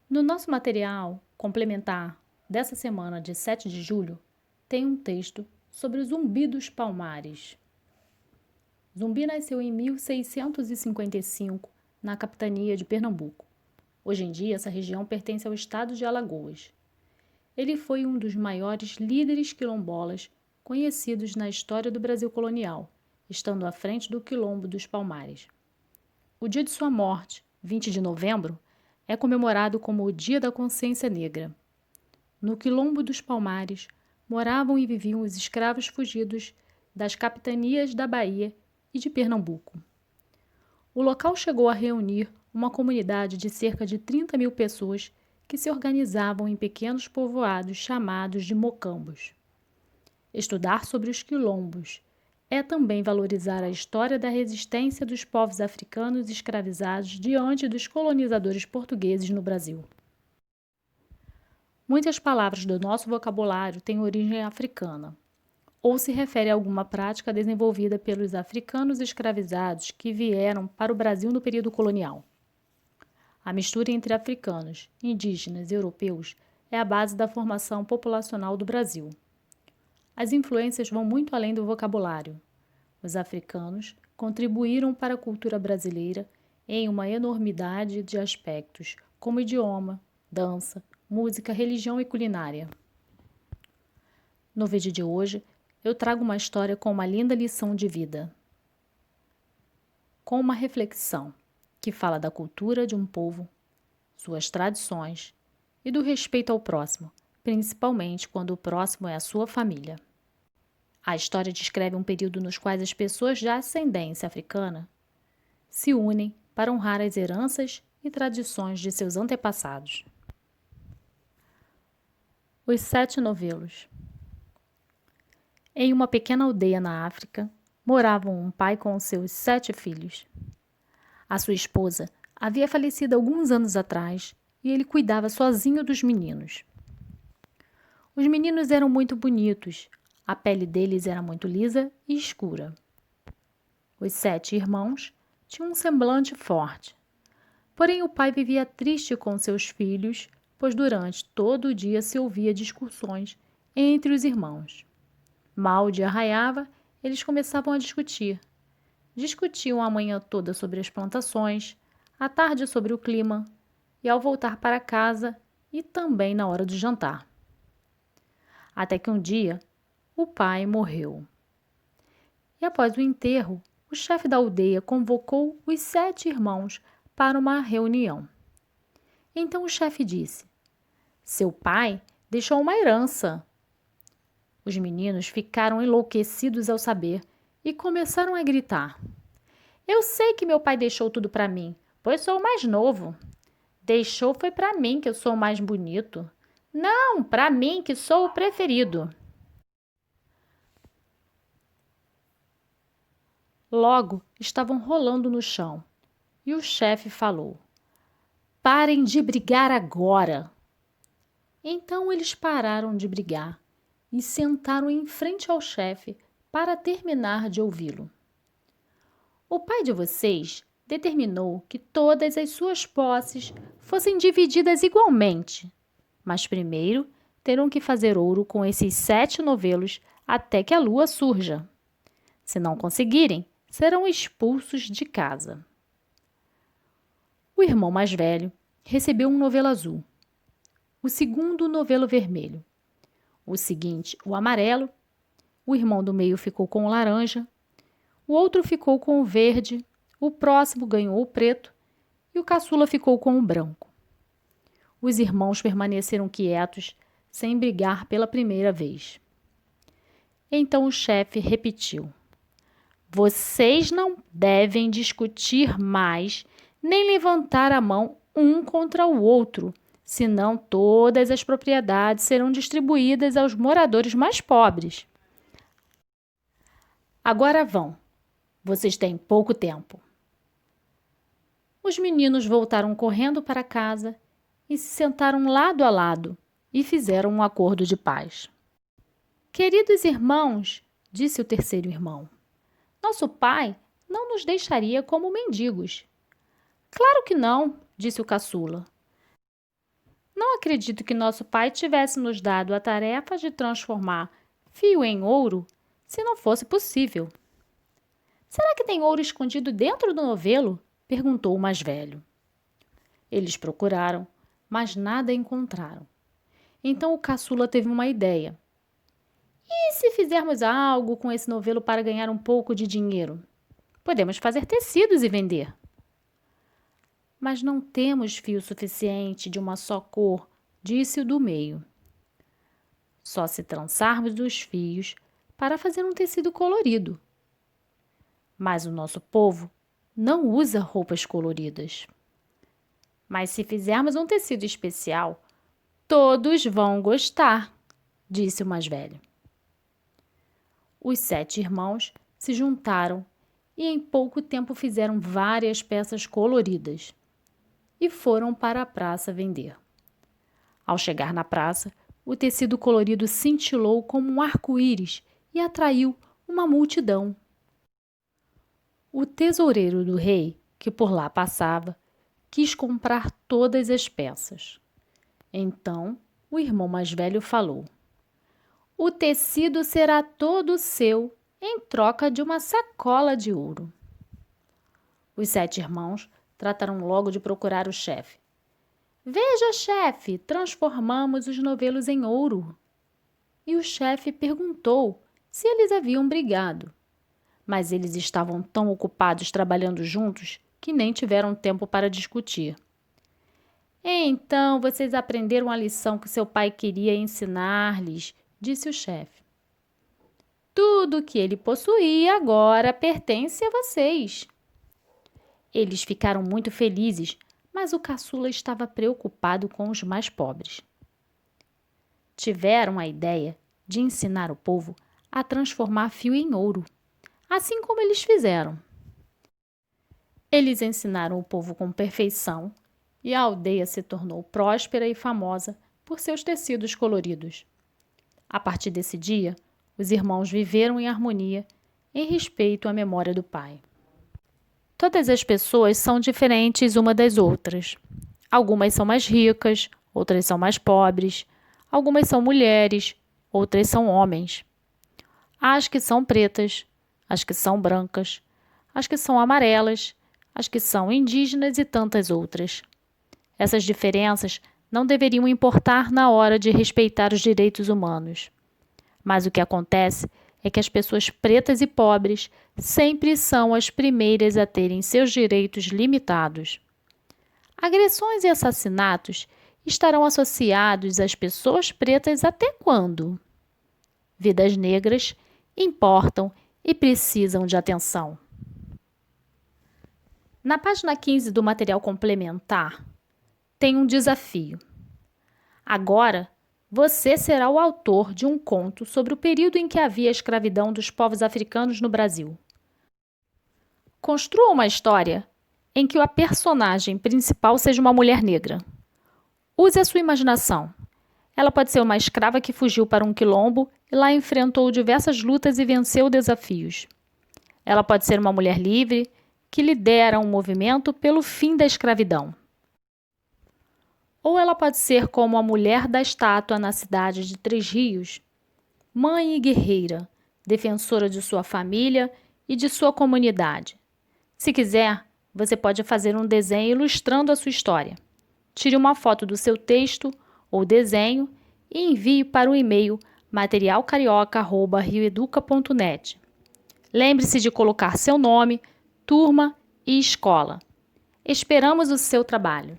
No nosso material complementar dessa semana de 7 de julho, tem um texto sobre o Zumbi dos Palmares. Zumbi nasceu em 1655, na capitania de Pernambuco. Hoje em dia, essa região pertence ao estado de Alagoas. Ele foi um dos maiores líderes quilombolas conhecidos na história do Brasil colonial, estando à frente do Quilombo dos Palmares. O dia de sua morte, 20 de novembro, é comemorado como o Dia da Consciência Negra. No Quilombo dos Palmares, moravam e viviam os escravos fugidos das capitanias da Bahia e de Pernambuco. O local chegou a reunir uma comunidade de cerca de 30 mil pessoas que se organizavam em pequenos povoados chamados de mocambos. Estudar sobre os quilombos é também valorizar a história da resistência dos povos africanos escravizados diante dos colonizadores portugueses no Brasil. Muitas palavras do nosso vocabulário têm origem africana, ou se refere a alguma prática desenvolvida pelos africanos escravizados que vieram para o Brasil no período colonial. A mistura entre africanos, indígenas e europeus é a base da formação populacional do Brasil. As influências vão muito além do vocabulário. Os africanos contribuíram para a cultura brasileira em uma enormidade de aspectos, como idioma, dança, música, religião e culinária. No vídeo de hoje, eu trago uma história com uma linda lição de vida, com uma reflexão que fala da cultura de um povo, suas tradições e do respeito ao próximo, principalmente quando o próximo é a sua família. A história descreve um período nos quais as pessoas de ascendência africana se unem para honrar as heranças e tradições de seus antepassados. Os 7 novelos. Em uma pequena aldeia na África, moravam um pai com seus 7 filhos. A sua esposa havia falecido alguns anos atrás e ele cuidava sozinho dos meninos. Os meninos eram muito bonitos, a pele deles era muito lisa e escura. Os 7 irmãos tinham um semblante forte. Porém, o pai vivia triste com seus filhos, pois durante todo o dia se ouvia discussões entre os irmãos. Mal o dia raiava, eles começavam a discutir. Discutiam a manhã toda sobre as plantações, à tarde sobre o clima, e ao voltar para casa e também na hora do jantar. Até que um dia, o pai morreu. E após o enterro, o chefe da aldeia convocou os 7 irmãos para uma reunião. Então o chefe disse: "Seu pai deixou uma herança." Os meninos ficaram enlouquecidos ao saber e começaram a gritar: "Eu sei que meu pai deixou tudo para mim, pois sou o mais novo. Deixou foi para mim, que eu sou o mais bonito. Não, para mim, que sou o preferido." Logo, estavam rolando no chão e o chefe falou: "Parem de brigar agora." Então eles pararam de brigar e sentaram em frente ao chefe para terminar de ouvi-lo. "O pai de vocês determinou que todas as suas posses fossem divididas igualmente, mas primeiro terão que fazer ouro com esses 7 novelos até que a lua surja. Se não conseguirem, serão expulsos de casa." O irmão mais velho recebeu um novelo azul, o segundo o novelo vermelho, o seguinte o amarelo, o irmão do meio ficou com o laranja, o outro ficou com o verde, o próximo ganhou o preto e o caçula ficou com o branco. Os irmãos permaneceram quietos, sem brigar pela primeira vez. Então o chefe repetiu: "Vocês não devem discutir mais, nem levantar a mão um contra o outro, senão todas as propriedades serão distribuídas aos moradores mais pobres. Agora vão, vocês têm pouco tempo." Os meninos voltaram correndo para casa e se sentaram lado a lado e fizeram um acordo de paz. "Queridos irmãos", disse o terceiro irmão, "nosso pai não nos deixaria como mendigos." "Claro que não", disse o caçula. acredito que nosso pai tivesse nos dado a tarefa de transformar fio em ouro se não fosse possível. Será que tem ouro escondido dentro do novelo? Perguntou o mais velho. Eles procuraram, mas nada encontraram. Então o caçula teve uma ideia. E se fizermos algo com esse novelo para ganhar um pouco de dinheiro? Podemos fazer tecidos e vender. Mas não temos fio suficiente de uma só cor, disse o do meio. Só se trançarmos os fios para fazer um tecido colorido. Mas o nosso povo não usa roupas coloridas. Mas se fizermos um tecido especial, todos vão gostar, disse o mais velho. Os 7 irmãos se juntaram e em pouco tempo fizeram várias peças coloridas e foram para a praça vender. Ao chegar na praça, o tecido colorido cintilou como um arco-íris e atraiu uma multidão. O tesoureiro do rei, que por lá passava, quis comprar todas as peças. Então, o irmão mais velho falou: o tecido será todo seu em troca de uma sacola de ouro. Os 7 irmãos trataram logo de procurar o chefe. Veja, chefe, transformamos os novelos em ouro. E o chefe perguntou se eles haviam brigado. Mas eles estavam tão ocupados trabalhando juntos que nem tiveram tempo para discutir. Então, vocês aprenderam a lição que seu pai queria ensinar-lhes, disse o chefe. Tudo que ele possuía agora pertence a vocês. Eles ficaram muito felizes, mas o caçula estava preocupado com os mais pobres. Tiveram a ideia de ensinar o povo a transformar fio em ouro, assim como eles fizeram. Eles ensinaram o povo com perfeição e a aldeia se tornou próspera e famosa por seus tecidos coloridos. A partir desse dia, os irmãos viveram em harmonia, em respeito à memória do pai. Todas as pessoas são diferentes uma das outras. Algumas são mais ricas, outras são mais pobres. Algumas são mulheres, outras são homens. Há as que são pretas, as que são brancas, as que são amarelas, as que são indígenas e tantas outras. Essas diferenças não deveriam importar na hora de respeitar os direitos humanos. Mas o que acontece é que as pessoas pretas e pobres sempre são as primeiras a terem seus direitos limitados. Agressões e assassinatos estarão associados às pessoas pretas até quando? Vidas negras importam e precisam de atenção. Na página 15 do material complementar, tem um desafio. Agora, você será o autor de um conto sobre o período em que havia a escravidão dos povos africanos no Brasil. Construa uma história em que a personagem principal seja uma mulher negra. Use a sua imaginação. Ela pode ser uma escrava que fugiu para um quilombo e lá enfrentou diversas lutas e venceu desafios. Ela pode ser uma mulher livre que lidera um movimento pelo fim da escravidão. Ou ela pode ser como a mulher da estátua na cidade de Três Rios, mãe e guerreira, defensora de sua família e de sua comunidade. Se quiser, você pode fazer um desenho ilustrando a sua história. Tire uma foto do seu texto ou desenho e envie para o e-mail materialcarioca@rioeduca.net. Lembre-se de colocar seu nome, turma e escola. Esperamos o seu trabalho.